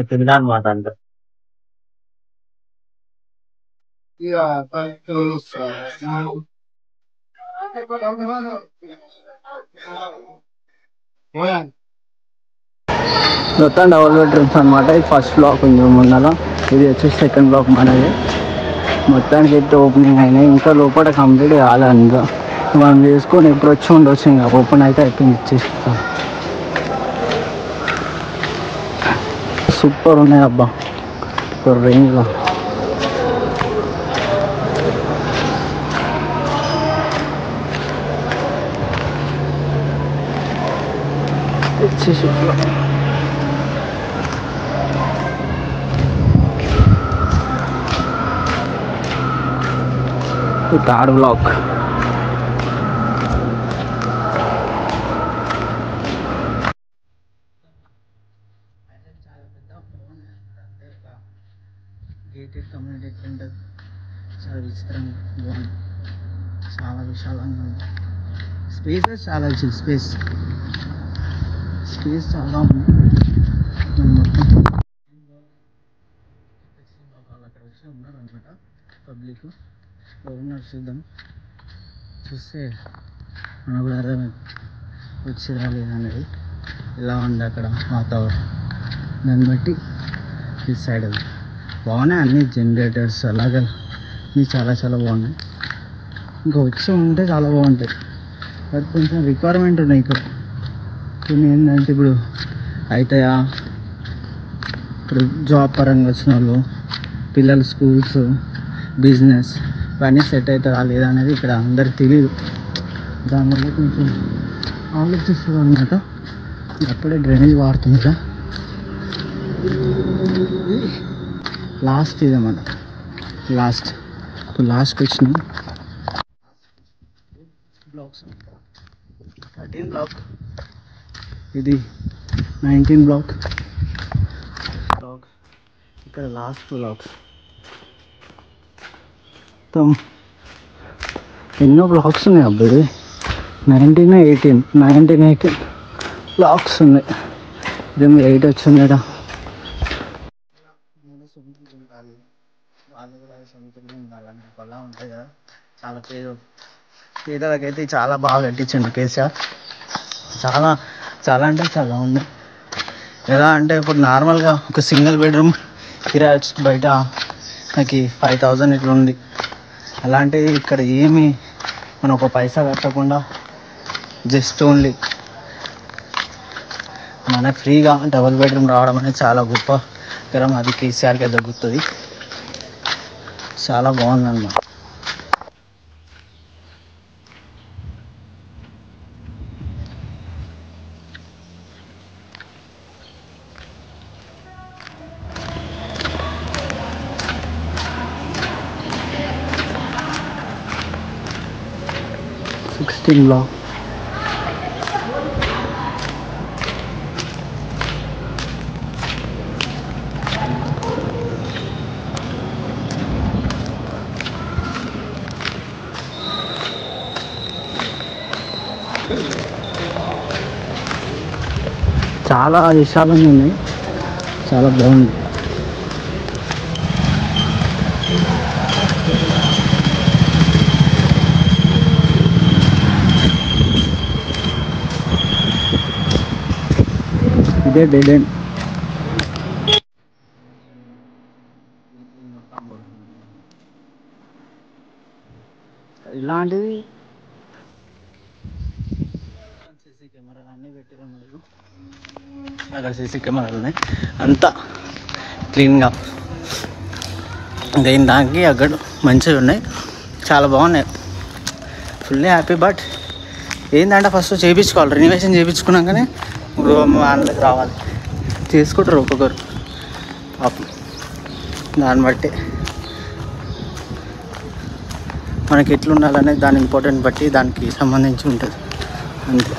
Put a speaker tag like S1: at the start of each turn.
S1: తిన్నా అనమాట అంటే మొత్తం డబుల్ బెడ్రూమ్స్ అనమాట. ఇది ఫస్ట్ బ్లాక్ ఉంది ముందర, ఇది వచ్చేసి సెకండ్ బ్లాక్ మనది. మొత్తానికి అయితే ఓపెనింగ్ అయినాయి, ఇంకా లోపల కంప్లీట్ కాలే. ఇంకా మనం చేసుకొని ఎప్పుడు వచ్చి ఉండొచ్చు. ఇంకా ఓపెన్ అయితే అయిపోయింది, ఇచ్చేస్తాం. సూపర్ ఉన్నాయి అబ్బా, సూపర్ రేంజ్లో. Third block. Gated community centre చాలా విచిత్రంగా బాగుంది, చాలా విశాలంగా ఉంది. స్పేసెస్ చాలా వచ్చింది, స్పేస్ చాలా ఉంది. మొత్తం అక్కడ వచ్చి ఉన్నారు అనమాట పబ్లిక్. ఉన్నారు, చూద్దాం. చూస్తే మనకు కూడా అర్థమైంది వచ్చి రాలేదనేది. ఎలా ఉంది అక్కడ వాతావరణం, దాన్ని బట్టి ఈ సైడ్ అది బాగున్నాయి. అన్ని జనరేటర్స్ అలాగే ఇవి చాలా చాలా బాగున్నాయి. ఇంకా వచ్చి ఉంటే చాలా బాగుంటాయి. బట్ కొంచెం రిక్వైర్మెంట్ ఉన్నాయి ఇక్కడ కొన్ని. ఏంటంటే ఇప్పుడు అవుతాయా, ఇప్పుడు జాబ్ పరంగా వచ్చిన వాళ్ళు, పిల్లలు స్కూల్స్, బిజినెస్ ఇవన్నీ సెట్ అవుతారా లేదా అనేది ఇక్కడ అందరికి తెలియదు. దానివల్ల కొంచెం ఆలోచిస్తారు అన్నమాట. అప్పుడే డ్రైనేజ్ వాడుతుంది కదా. లాస్ట్ ఇదేమన్నా లాస్ట్, ఇప్పుడు లాస్ట్కి వచ్చినాం. బ్లాక్స్ 13 బ్లాక్, ఇది 19 బ్లాక్. ఇక్కడ లాస్ట్ బ్లాక్స్ మొత్తం ఎన్నో బ్లాక్స్ ఉన్నాయి అబ్బాయి. 19 బ్లాక్స్ ఉన్నాయి. ఇదేమో 8 వచ్చింది కదా. వాళ్ళు కూడా సొంతంగా ఉండాలని అలా ఉంటాయి కదా. చాలా పేదలకైతే చాలా బాగా కట్టించండి కేసీఆర్. చాలా చాలా అంటే చాలా ఉంది. ఎలా అంటే ఇప్పుడు నార్మల్గా ఒక సింగిల్ బెడ్రూమ్ కిరాయి బయట నాకు 5,000 ఇట్లా ఉంది. అలాంటివి ఇక్కడ ఏమి మనం ఒక పైసా కట్టకుండా జస్ట్ ఓన్లీ మనకు ఫ్రీగా డబుల్ బెడ్రూమ్ రావడం అనేది చాలా గొప్పకరం. అది కేసీఆర్కే తగ్గుతుంది. చాలా బాగుందన్నమాట. బ్లాక్ చాలా విశాలంగా ఉన్నాయి, చాలా బాగుంది. ఇదే డెడ్ ఎండ్. ఇలాంటివి సీసీ కెమెరాలు అన్నీ పెట్టిరన్నారు. అక్కడ సీసీ కెమెరాలు ఉన్నాయి, అంతా క్లీన్గా. దేని దానికి అక్కడ మంచిగా ఉన్నాయి, చాలా బాగున్నాయి. Fully happy. బట్ ఏంటంటే ఫస్ట్ చేయించుకోవాలి, రెనోవేషన్ చేయించుకున్నాకనే అందులోకి రావాలి. చేసుకుంటారు ఒక్కొక్కరు పాపం. దాన్ని బట్టి మనకి ఎట్లా ఉండాలనేది దాని ఇంపార్టెంట్ బట్టి దానికి సంబంధించి ఉంటుంది అంతే.